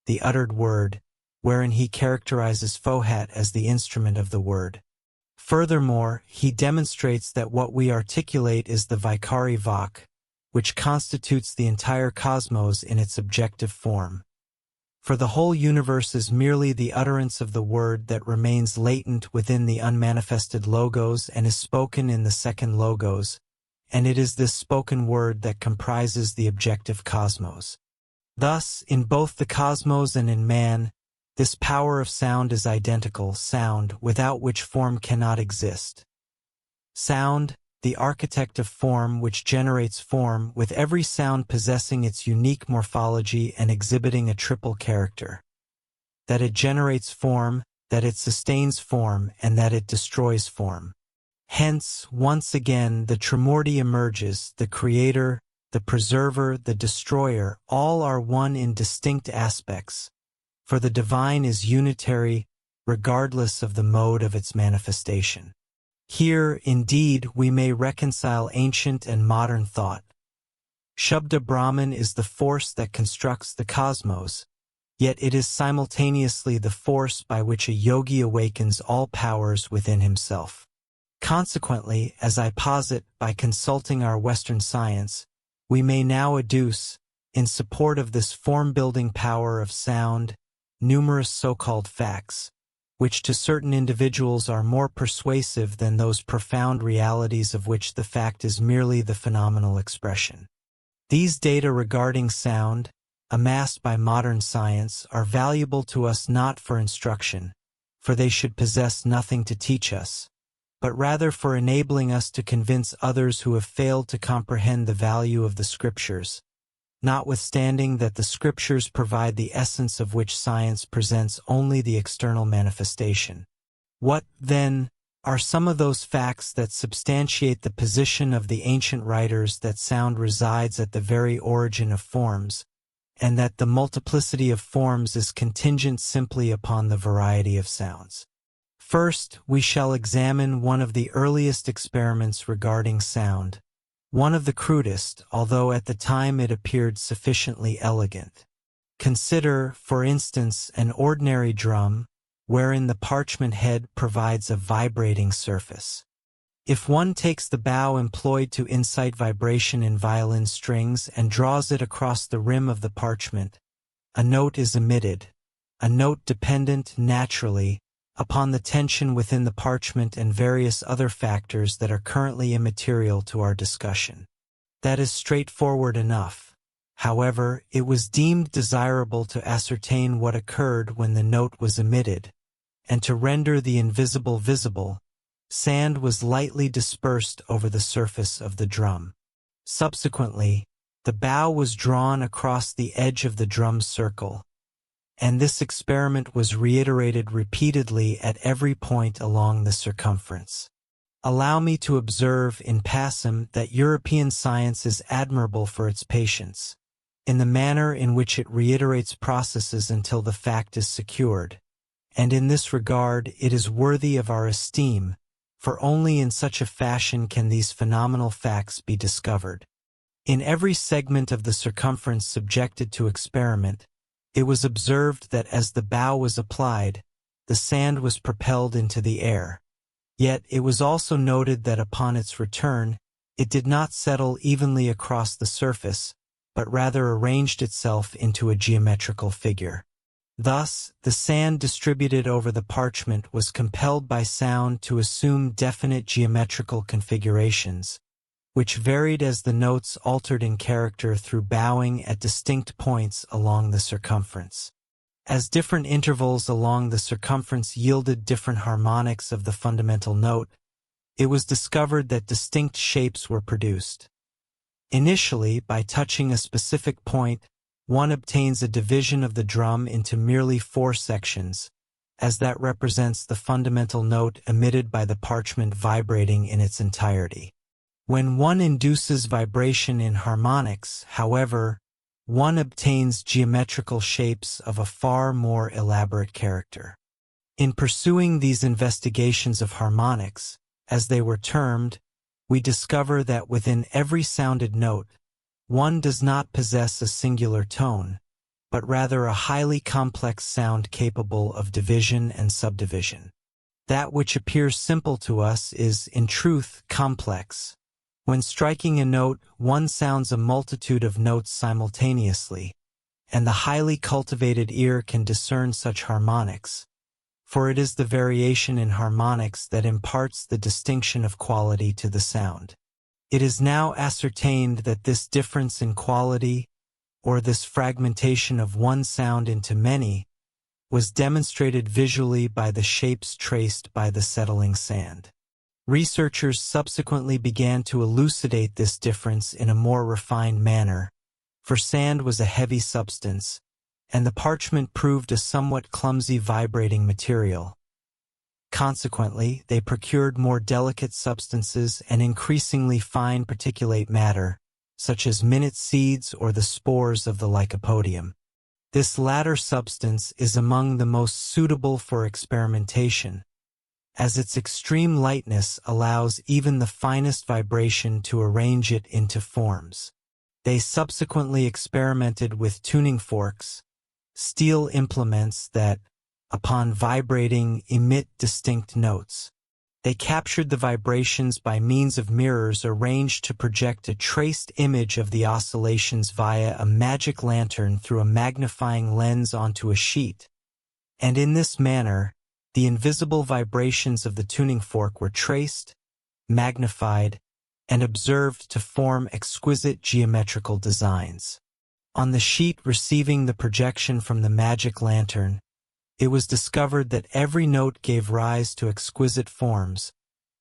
the uttered word, wherein he characterizes Fohat as the instrument of the word. Furthermore, he demonstrates that what we articulate is the Vaikari Vak, which constitutes the entire cosmos in its objective form. For the whole universe is merely the utterance of the word that remains latent within the unmanifested logos and is spoken in the second logos, and it is this spoken word that comprises the objective cosmos. Thus, in both the cosmos and in man, this power of sound is identical, sound, without which form cannot exist. Sound, the architect of form which generates form, with every sound possessing its unique morphology and exhibiting a triple character. That it generates form, that it sustains form, and that it destroys form. Hence, once again, the Trimurti emerges, the creator, the preserver, the destroyer, all are one in distinct aspects, for the divine is unitary, regardless of the mode of its manifestation. Here, indeed, we may reconcile ancient and modern thought. Shabda Brahman is the force that constructs the cosmos, yet it is simultaneously the force by which a yogi awakens all powers within himself. Consequently, as I posit, by consulting our Western science, we may now adduce, in support of this form-building power of sound, numerous so-called facts, which to certain individuals are more persuasive than those profound realities of which the fact is merely the phenomenal expression. These data regarding sound, amassed by modern science, are valuable to us not for instruction, for they should possess nothing to teach us, but rather for enabling us to convince others who have failed to comprehend the value of the Scriptures, notwithstanding that the Scriptures provide the essence of which science presents only the external manifestation. What, then, are some of those facts that substantiate the position of the ancient writers that sound resides at the very origin of forms, and that the multiplicity of forms is contingent simply upon the variety of sounds? First, we shall examine one of the earliest experiments regarding sound, one of the crudest, although at the time it appeared sufficiently elegant. Consider, for instance, an ordinary drum, wherein the parchment head provides a vibrating surface. If one takes the bow employed to incite vibration in violin strings and draws it across the rim of the parchment, a note is emitted, a note dependent, naturally, upon the tension within the parchment and various other factors that are currently immaterial to our discussion. That is straightforward enough. However, it was deemed desirable to ascertain what occurred when the note was emitted, and to render the invisible visible, sand was lightly dispersed over the surface of the drum. Subsequently, the bow was drawn across the edge of the drum's circle, and this experiment was reiterated repeatedly at every point along the circumference. Allow me to observe in passing that European science is admirable for its patience, in the manner in which it reiterates processes until the fact is secured, and in this regard it is worthy of our esteem, for only in such a fashion can these phenomenal facts be discovered. In every segment of the circumference subjected to experiment, it was observed that as the bow was applied, the sand was propelled into the air. Yet it was also noted that upon its return, it did not settle evenly across the surface, but rather arranged itself into a geometrical figure. Thus, the sand distributed over the parchment was compelled by sound to assume definite geometrical configurations, which varied as the notes altered in character through bowing at distinct points along the circumference. As different intervals along the circumference yielded different harmonics of the fundamental note, it was discovered that distinct shapes were produced. Initially, by touching a specific point, one obtains a division of the drum into merely 4 sections, as that represents the fundamental note emitted by the parchment vibrating in its entirety. When one induces vibration in harmonics, however, one obtains geometrical shapes of a far more elaborate character. In pursuing these investigations of harmonics, as they were termed, we discover that within every sounded note, one does not possess a singular tone, but rather a highly complex sound capable of division and subdivision. That which appears simple to us is, in truth, complex. When striking a note, one sounds a multitude of notes simultaneously, and the highly cultivated ear can discern such harmonics, for it is the variation in harmonics that imparts the distinction of quality to the sound. It is now ascertained that this difference in quality, or this fragmentation of one sound into many, was demonstrated visually by the shapes traced by the settling sand. Researchers subsequently began to elucidate this difference in a more refined manner, for sand was a heavy substance, and the parchment proved a somewhat clumsy vibrating material. Consequently, they procured more delicate substances and increasingly fine particulate matter, such as minute seeds or the spores of the lycopodium. This latter substance is among the most suitable for experimentation, as its extreme lightness allows even the finest vibration to arrange it into forms. They subsequently experimented with tuning forks, steel implements that, upon vibrating, emit distinct notes. They captured the vibrations by means of mirrors arranged to project a traced image of the oscillations via a magic lantern through a magnifying lens onto a sheet, and in this manner, the invisible vibrations of the tuning fork were traced, magnified, and observed to form exquisite geometrical designs. On the sheet receiving the projection from the magic lantern, it was discovered that every note gave rise to exquisite forms,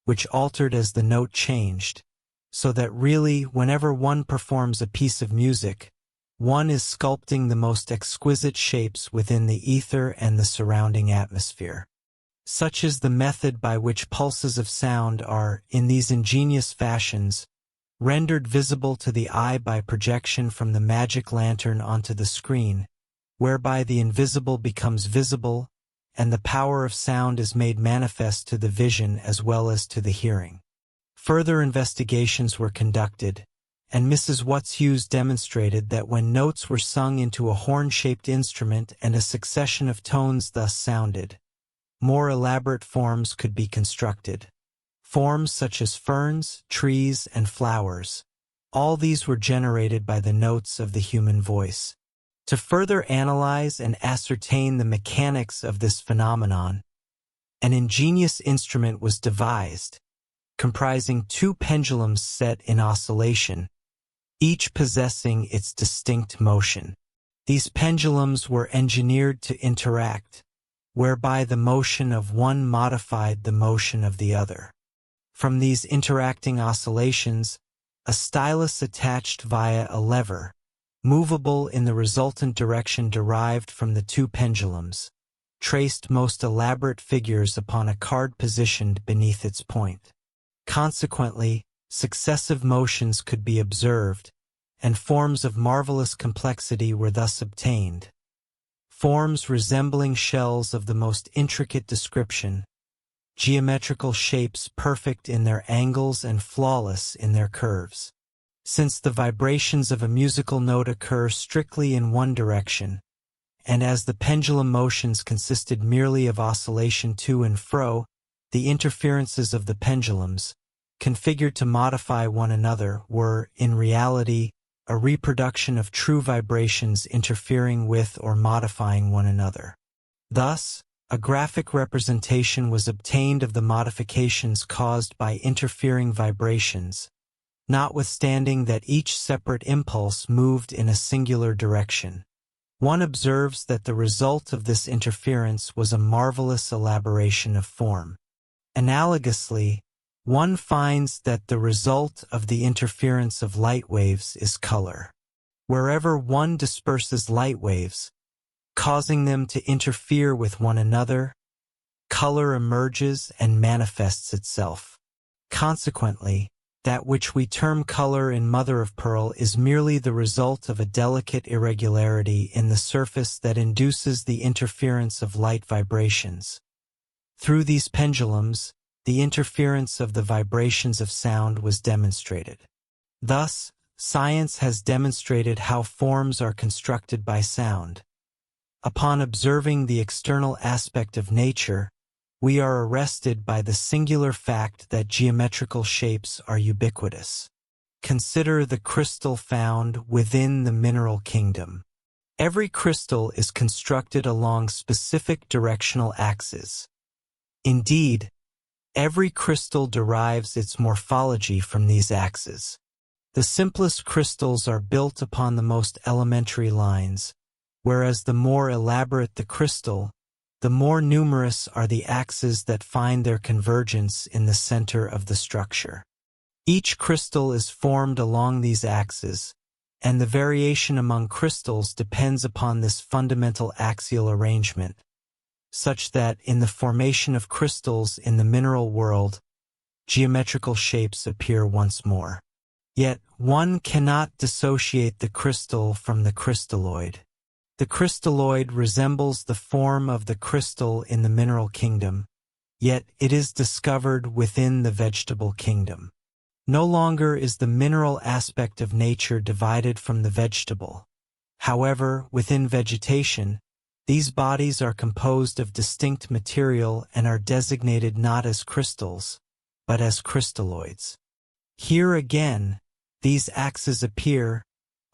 which altered as the note changed, so that really, whenever one performs a piece of music, one is sculpting the most exquisite shapes within the ether and the surrounding atmosphere. Such is the method by which pulses of sound are, in these ingenious fashions, rendered visible to the eye by projection from the magic lantern onto the screen, whereby the invisible becomes visible, and the power of sound is made manifest to the vision as well as to the hearing. Further investigations were conducted, and Mrs. Watts-Hughes demonstrated that when notes were sung into a horn-shaped instrument and a succession of tones thus sounded, more elaborate forms could be constructed. Forms such as ferns, trees, and flowers. All these were generated by the notes of the human voice. To further analyze and ascertain the mechanics of this phenomenon, an ingenious instrument was devised, comprising 2 pendulums set in oscillation, each possessing its distinct motion. These pendulums were engineered to interact, whereby the motion of one modified the motion of the other. From these interacting oscillations, a stylus attached via a lever, movable in the resultant direction derived from the two pendulums, traced most elaborate figures upon a card positioned beneath its point. Consequently, successive motions could be observed, and forms of marvelous complexity were thus obtained. Forms resembling shells of the most intricate description, geometrical shapes perfect in their angles and flawless in their curves. Since the vibrations of a musical note occur strictly in one direction, and as the pendulum motions consisted merely of oscillation to and fro, the interferences of the pendulums, configured to modify one another, were, in reality, a reproduction of true vibrations interfering with or modifying one another. Thus, a graphic representation was obtained of the modifications caused by interfering vibrations, notwithstanding that each separate impulse moved in a singular direction. One observes that the result of this interference was a marvelous elaboration of form. Analogously, one finds that the result of the interference of light waves is color. Wherever one disperses light waves, causing them to interfere with one another, color emerges and manifests itself. Consequently, that which we term color in mother of pearl is merely the result of a delicate irregularity in the surface that induces the interference of light vibrations. Through these pendulums, the interference of the vibrations of sound was demonstrated. Thus, science has demonstrated how forms are constructed by sound. Upon observing the external aspect of nature, we are arrested by the singular fact that geometrical shapes are ubiquitous. Consider the crystal found within the mineral kingdom. Every crystal is constructed along specific directional axes. Indeed, every crystal derives its morphology from these axes. The simplest crystals are built upon the most elementary lines, whereas the more elaborate the crystal, the more numerous are the axes that find their convergence in the center of the structure. Each crystal is formed along these axes, and the variation among crystals depends upon this fundamental axial arrangement, such that in the formation of crystals in the mineral world, geometrical shapes appear once more. Yet one cannot dissociate the crystal from the crystalloid. The crystalloid resembles the form of the crystal in the mineral kingdom, yet it is discovered within the vegetable kingdom. No longer is the mineral aspect of nature divided from the vegetable. However, within vegetation, these bodies are composed of distinct material and are designated not as crystals, but as crystalloids. Here again, these axes appear,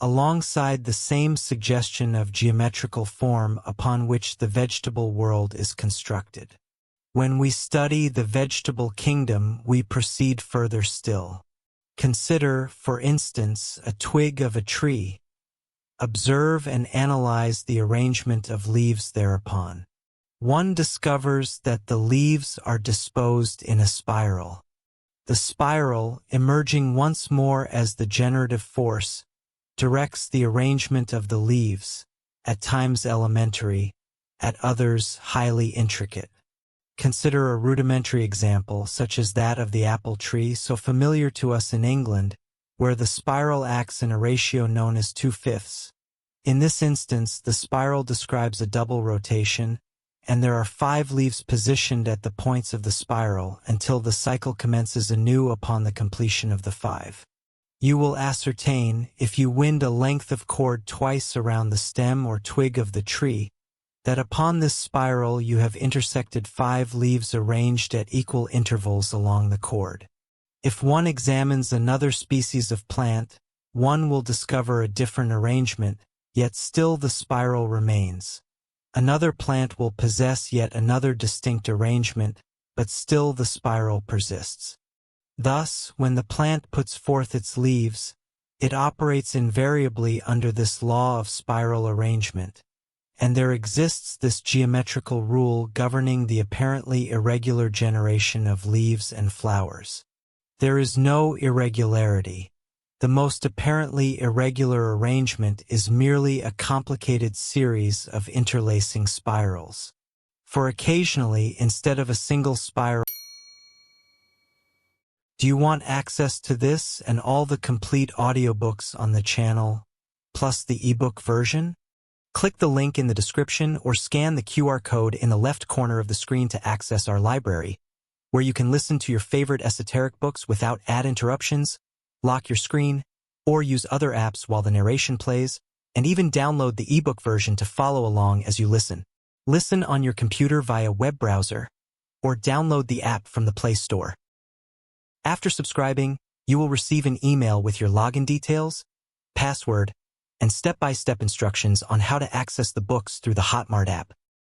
alongside the same suggestion of geometrical form upon which the vegetable world is constructed. When we study the vegetable kingdom, we proceed further still. Consider, for instance, a twig of a tree. Observe and analyze the arrangement of leaves thereupon. One discovers that the leaves are disposed in a spiral. The spiral, emerging once more as the generative force, directs the arrangement of the leaves, at times elementary, at others highly intricate. Consider a rudimentary example, such as that of the apple tree, so familiar to us in England, where the spiral acts in a ratio known as 2/5. In this instance, the spiral describes a double rotation, and there are 5 leaves positioned at the points of the spiral until the cycle commences anew upon the completion of the 5. You will ascertain, if you wind a length of cord twice around the stem or twig of the tree, that upon this spiral you have intersected 5 leaves arranged at equal intervals along the cord. If one examines another species of plant, one will discover a different arrangement, yet still the spiral remains. Another plant will possess yet another distinct arrangement, but still the spiral persists. Thus, when the plant puts forth its leaves, It operates invariably under this law of spiral arrangement, and there exists this geometrical rule governing the apparently irregular generation of leaves and flowers. There is no irregularity. The most apparently irregular arrangement is merely a complicated series of interlacing spirals. For occasionally, instead of a single spiral, do you want access to this and all the complete audiobooks on the channel, plus the ebook version? Click the link in the description or scan the QR code in the left corner of the screen to access our library, where you can listen to your favorite esoteric books without ad interruptions, lock your screen, or use other apps while the narration plays, and even download the ebook version to follow along as you listen. Listen on your computer via web browser, or download the app from the Play Store. After subscribing, you will receive an email with your login details, password, and step-by-step instructions on how to access the books through the Hotmart app.